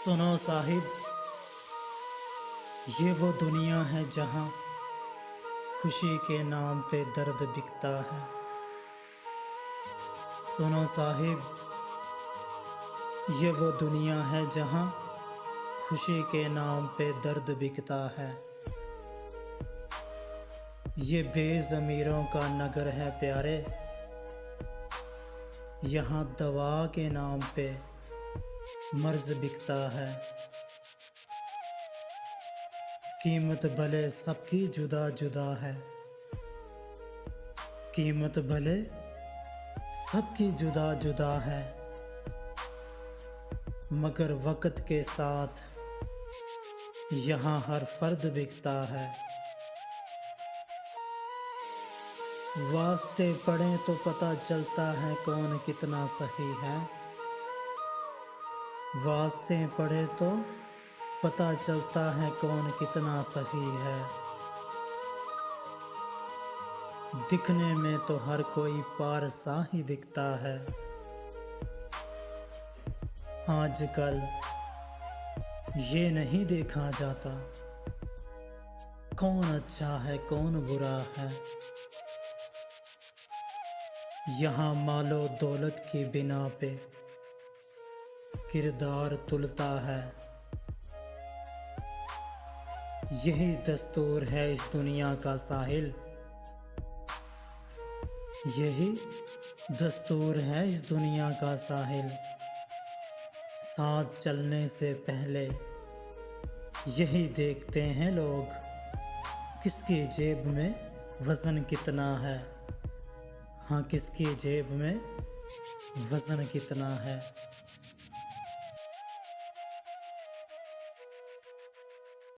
सुनो साहिब, ये वो दुनिया है जहाँ खुशी के नाम पे दर्द बिकता है। सुनो साहिब, ये वो दुनिया है जहाँ खुशी के नाम पे दर्द बिकता है। ये बेज़मीरों का नगर है प्यारे, यहाँ दवा के नाम पे मर्ज बिकता है। कीमत भले सबकी जुदा जुदा है, कीमत भले सबकी जुदा जुदा है, मगर वक्त के साथ यहाँ हर फर्द बिकता है। वास्ते पढ़ें तो पता चलता है कौन कितना सही है। वास्ते पढ़े तो पता चलता है कौन कितना सही है। दिखने में तो हर कोई पार सा ही दिखता है। आजकल ये नहीं देखा जाता कौन अच्छा है कौन बुरा है। यहाँ मालो दौलत की बिना पे किरदार तुलता है। यही दस्तूर है इस दुनिया का साहिल, यही दस्तूर है इस दुनिया का साहिल। साथ चलने से पहले यही देखते हैं लोग किसकी जेब में वज़न कितना है। हाँ, किसकी जेब में वज़न कितना है।